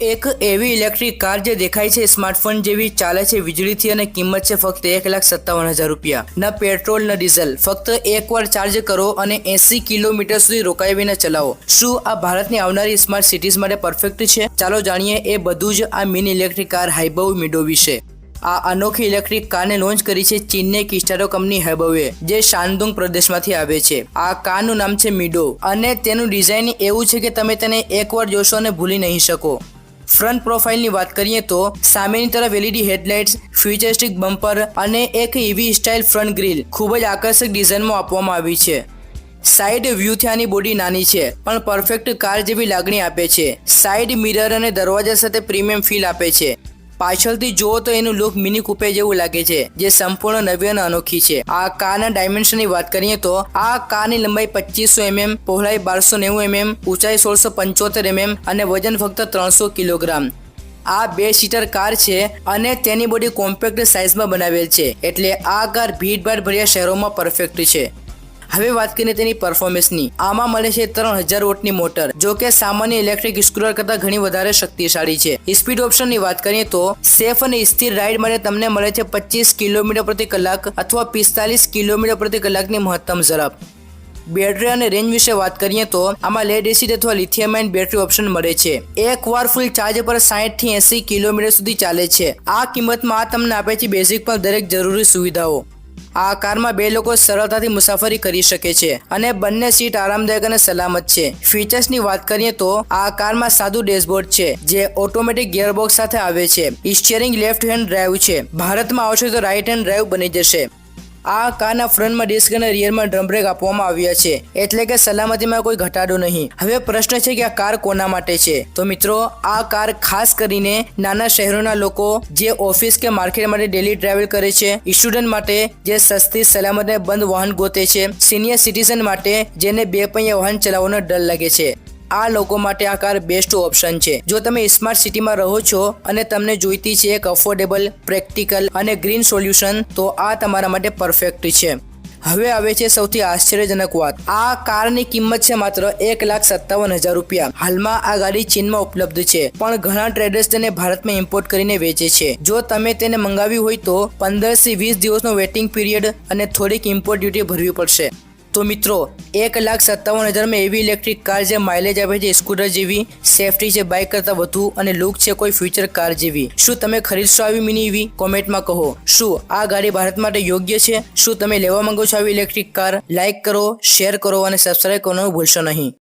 એક એવી electric car જે દેખાય છે સ્માર્ટફોન જેવી, ચાલે છે વીજળીથી અને કિંમત છે ફક્ત 1,57,000 રૂપિયા। ન પેટ્રોલ ન ડીઝલ, ફક્ત એકવાર ચાર્જ કરો અને 80 કિલોમીટર સુધી રોકાઈ વિના ચલાવો। શું આ ભારતની આવનારી સ્માર્ટ સિટીઝ માટે પરફેક્ટ છે? ચાલો જાણીએ એ બધું જ આ મિની ઇલેક્ટ્રિક કાર હાઇબવ મિડો વિશે। આ અનોખી ઇલેક્ટ્રિક કારને લોન્ચ કરી છે ચીનની કિસ્ટારો કંપની હાઇબવે, જે શાનદુંગ પ્રદેશમાંથી આવે છે। આ કારનું નામ છે મિડો અને તેનું ડિઝાઇન એવું છે કે તમે તેને એકવાર જોશો અને ભૂલી નહીં શકો। ફ્રન્ટ પ્રોફાઇલની વાત કરીએ તો સામેની તરફ LED હેડલાઇટ્સ, ફ્યુચરિસ્ટિક બમ્પર અને એક EV સ્ટાઇલ ફ્રન્ટ ગ્રીલ ખૂબ જ આકર્ષક ડિઝાઇનમાં આપવામાં આવી છે। સાઇડ વ્યૂથી આની બોડી નાની છે પણ પરફેક્ટ કાર જેવી લાગણી આપે છે। સાઇડ મિરર અને દરવાજા સાથે પ્રીમિયમ ફીલ આપે છે। પાછળથી જુઓ તો એનું લુક મિની કૂપે જેવું લાગે છે, જે સંપૂર્ણ નવી અને અનોખી છે। આ કારના ડાયમેન્શનની વાત કરીએ તો આ કારની લંબાઈ 2500 mm, પહોળાઈ 1290 mm, ઊંચાઈ 1675 mm અને વજન ફક્ત 300 કિલોગ્રામ। આ 2 સીટર કાર છે અને તેની બોડી કોમ્પેક્ટ સાઇઝમાં બનાવેલ છે, એટલે આ કાર ભીડભાડ ભર્યા શહેરોમાં પરફેક્ટ છે। હવે વાત કરીએ તેની પરફોર્મન્સની। આમાં મળે છે 3000 વોટની મોટર, જો કે સામાન્ય ઇલેક્ટ્રિક સ્કૂટર કરતાં ઘણી વધારે શક્તિશાળી છે। સ્પીડ ઓપ્શનની વાત કરીએ તો સેફ અને સ્થિર રાઇડ માટે તમને મળે છે 25 કિલોમીટર પ્રતિ કલાક અથવા 45 કિલોમીટર પ્રતિ કલાકની મહત્તમ ઝડપ। બેટરી અને રેન્જ વિશે વાત કરીએ તો આમાં લેડ એસિડ અથવા લિથિયમ આયન બેટરી ઓપ્શન મળે છે। એકવાર ફૂલ ચાર્જ પર 60 થી 80 કિલોમીટર સુધી ચાલે છે। આ કિંમતમાં આ તમને આપે છે બેઝિક પર દરેક જરૂરી સુવિધાઓ। આ કારમાં 2 લોકો સરળતાથી મુસાફરી કરી શકે છે અને બંને સીટ આરામદાયક અને સલામત છે। ફીચર્સની વાત કરીએ તો આ કારમાં સાદું ડેશબોર્ડ છે, જે ઓટોમેટિક ગિયરબોક્સ સાથે આવે છે। સ્ટીયરિંગ લેફ્ટ હેન્ડ ડ્રાઈવ છે, ભારતમાં આવશે તો રાઇટ હેન્ડ ડ્રાઈવ બની જશે। આ કારના ફ્રન્ટમાં ડિસ્ક અને રિયરમાં ડ્રમ બ્રેક આપવામાં આવ્યા છે, એટલે કે સલામતીમાં કોઈ ઘટાડો નહીં। હવે પ્રશ્ન છે કે આ કાર કોના માટે છે? તો મિત્રો, આ કાર ખાસ કરીને નાના શહેરોના લોકો જે ઓફિસ કે માર્કેટ માટે ડેલી ટ્રાવેલ કરે છે, સ્ટુડન્ટ માટે જે સસ્તી સલામત અને બંધ વાહન ગોતે છે, સિનિયર સિટીઝન માટે જેને 2 પૈયા વાહન ચલાવવાનો ડર લાગે છે, આ લોકો માટે આ કાર બેસ્ટ ઓપ્શન છે। જો તમે સ્માર્ટ સિટીમાં રહો છો અને તમને જોઈતી છે એક અફોર્ડેબલ, પ્રેક્ટિકલ અને ગ્રીન સોલ્યુશન, તો આ તમારા માટે પરફેક્ટ છે। હવે આવે છે સૌથી આશ્ચર્યજનક વાત। આ કારની કિંમત છે માત્ર 1,57,000 રૂપિયા। હાલમાં આ ગાડી ચીનમાં ઉપલબ્ધ છે, પણ ઘણા ટ્રેડર્સ તેને ભારતમાં ઇમ્પોર્ટ કરીને વેચે છે। જો તમે તેને મંગાવી હોય તો 15 થી 20 દિવસનો વેટિંગ પીરિયડ અને થોડીક ઇમ્પોર્ટ ડ્યુટી ભરવી પડશે। તો મિત્રો, 1,57,000 માં એવી ઇલેક્ટ્રિક કાર જે માઇલેજ આપે છે સ્કૂટર જેવી, સેફટી છે બાઇક કરતાં વધુ અને લુક છે કોઈ ફ્યુચર કાર જેવી। શું તમે ખરીદશો આવી મિની EV? કોમેન્ટમાં કહો। શું આ ગાડી ભારત માટે યોગ્ય છે? શું તમે લેવા માંગો છો આવી ઇલેક્ટ્રિક કાર? લાઇક કરો, શેર કરો અને સબસ્ક્રાઇબ કરવાનું ભૂલશો નહીં।